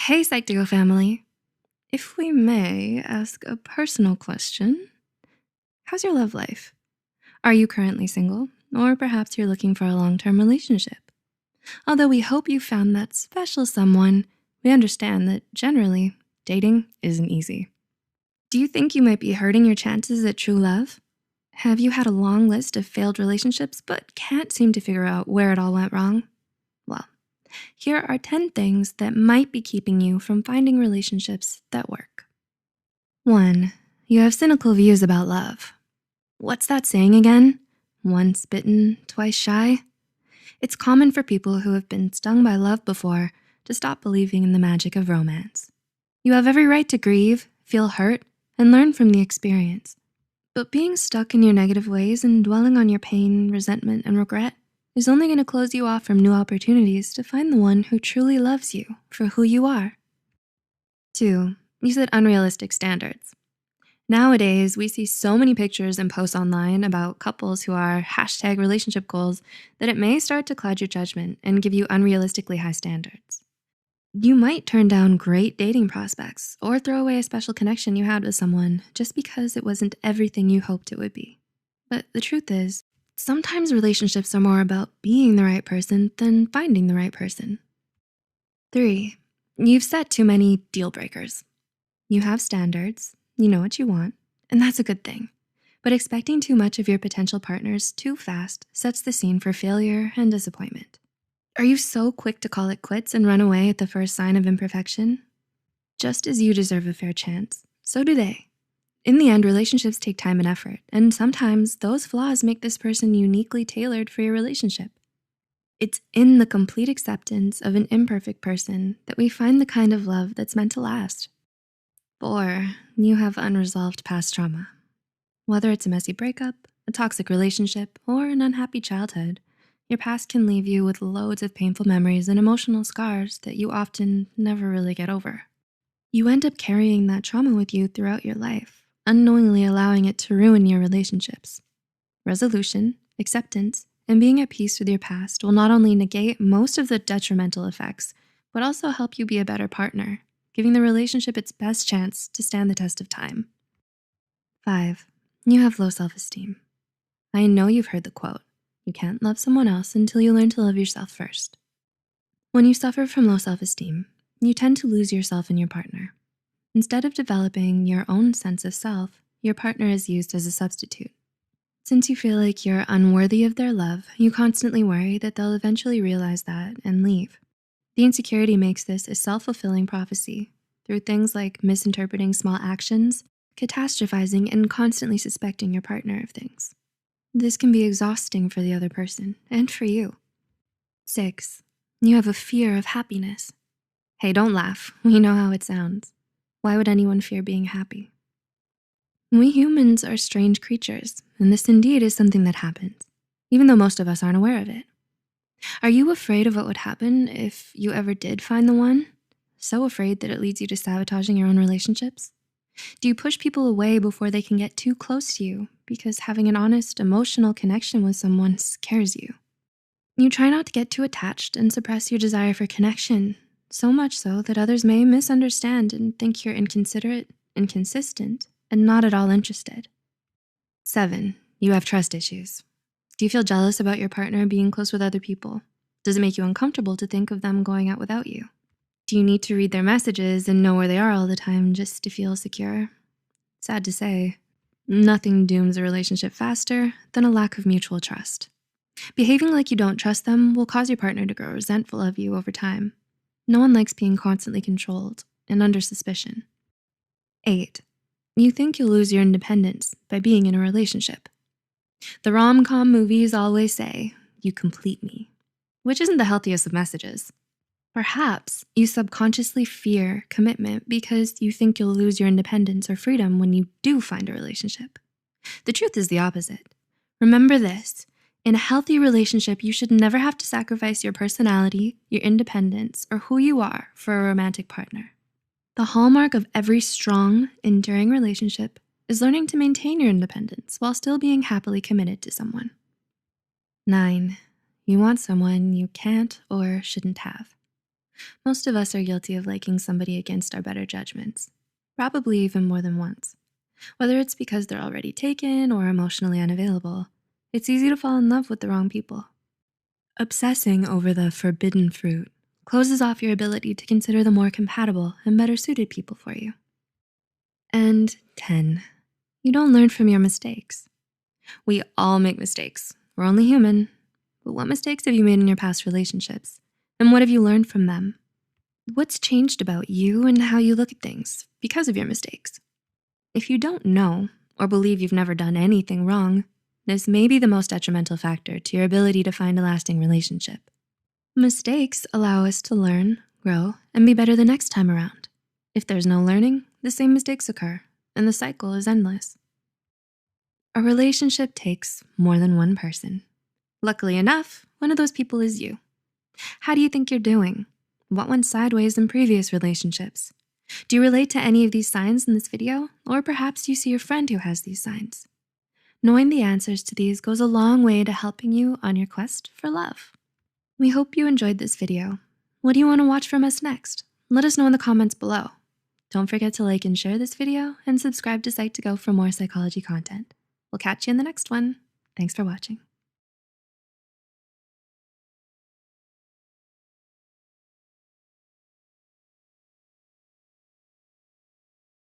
Hey, Psych2Go family. If we may ask a personal question, how's your love life? Are you currently single? Or perhaps you're looking for a long-term relationship? Although we hope you found that special someone, we understand that generally, dating isn't easy. Do you think you might be hurting your chances at true love? Have you had a long list of failed relationships but can't seem to figure out where it all went wrong? Well, here are 10 things that might be keeping you from finding relationships that work. 1. You have cynical views about love. What's that saying again? Once bitten, twice shy? It's common for people who have been stung by love before to stop believing in the magic of romance. You have every right to grieve, feel hurt, and learn from the experience. But being stuck in your negative ways and dwelling on your pain, resentment, and regret is only going to close you off from new opportunities to find the one who truly loves you for who you are. 2. You set unrealistic standards. Nowadays, we see so many pictures and posts online about couples who are #relationship goals that it may start to cloud your judgment and give you unrealistically high standards. You might turn down great dating prospects or throw away a special connection you had with someone just because it wasn't everything you hoped it would be. But the truth is, sometimes relationships are more about being the right person than finding the right person. 3. You've set too many deal breakers. You have standards, you know what you want, and that's a good thing. But expecting too much of your potential partners too fast sets the scene for failure and disappointment. Are you so quick to call it quits and run away at the first sign of imperfection? Just as you deserve a fair chance, so do they. In the end, relationships take time and effort, and sometimes those flaws make this person uniquely tailored for your relationship. It's in the complete acceptance of an imperfect person that we find the kind of love that's meant to last. 4. You have unresolved past trauma. Whether it's a messy breakup, a toxic relationship, or an unhappy childhood, your past can leave you with loads of painful memories and emotional scars that you often never really get over. You end up carrying that trauma with you throughout your life, unknowingly allowing it to ruin your relationships. Resolution, acceptance, and being at peace with your past will not only negate most of the detrimental effects, but also help you be a better partner, giving the relationship its best chance to stand the test of time. 5. You have low self-esteem. I know you've heard the quote, you can't love someone else until you learn to love yourself first. When you suffer from low self-esteem, you tend to lose yourself in your partner. Instead of developing your own sense of self, your partner is used as a substitute. Since you feel like you're unworthy of their love, you constantly worry that they'll eventually realize that and leave. The insecurity makes this a self-fulfilling prophecy through things like misinterpreting small actions, catastrophizing, and constantly suspecting your partner of things. This can be exhausting for the other person and for you. 6. You have a fear of happiness. Hey, don't laugh. We know how it sounds. Why would anyone fear being happy? We humans are strange creatures, and this indeed is something that happens, even though most of us aren't aware of it. Are you afraid of what would happen if you ever did find the one? So afraid that it leads you to sabotaging your own relationships? Do you push people away before they can get too close to you because having an honest, emotional connection with someone scares you? You try not to get too attached and suppress your desire for connection, so much so that others may misunderstand and think you're inconsiderate, inconsistent, and not at all interested. 7. You have trust issues. Do you feel jealous about your partner being close with other people? Does it make you uncomfortable to think of them going out without you? Do you need to read their messages and know where they are all the time just to feel secure? Sad to say, nothing dooms a relationship faster than a lack of mutual trust. Behaving like you don't trust them will cause your partner to grow resentful of you over time. No one likes being constantly controlled and under suspicion. 8. You think you'll lose your independence by being in a relationship. The rom-com movies always say, you complete me, which isn't the healthiest of messages. Perhaps you subconsciously fear commitment because you think you'll lose your independence or freedom when you do find a relationship. The truth is the opposite. Remember this, in a healthy relationship, you should never have to sacrifice your personality, your independence, or who you are for a romantic partner. The hallmark of every strong, enduring relationship is learning to maintain your independence while still being happily committed to someone. 9. You want someone you can't or shouldn't have. Most of us are guilty of liking somebody against our better judgments, probably even more than once. Whether it's because they're already taken or emotionally unavailable, it's easy to fall in love with the wrong people. Obsessing over the forbidden fruit closes off your ability to consider the more compatible and better suited people for you. And 10, you don't learn from your mistakes. We all make mistakes. We're only human. But what mistakes have you made in your past relationships? And what have you learned from them? What's changed about you and how you look at things because of your mistakes? If you don't know or believe you've never done anything wrong, this may be the most detrimental factor to your ability to find a lasting relationship. Mistakes allow us to learn, grow, and be better the next time around. If there's no learning, the same mistakes occur, and the cycle is endless. A relationship takes more than one person. Luckily enough, one of those people is you. How do you think you're doing? What went sideways in previous relationships? Do you relate to any of these signs in this video? Or perhaps you see a friend who has these signs. Knowing the answers to these goes a long way to helping you on your quest for love. We hope you enjoyed this video. What do you want to watch from us next? Let us know in the comments below. Don't forget to like and share this video and subscribe to Psych2Go for more psychology content. We'll catch you in the next one. Thanks for watching.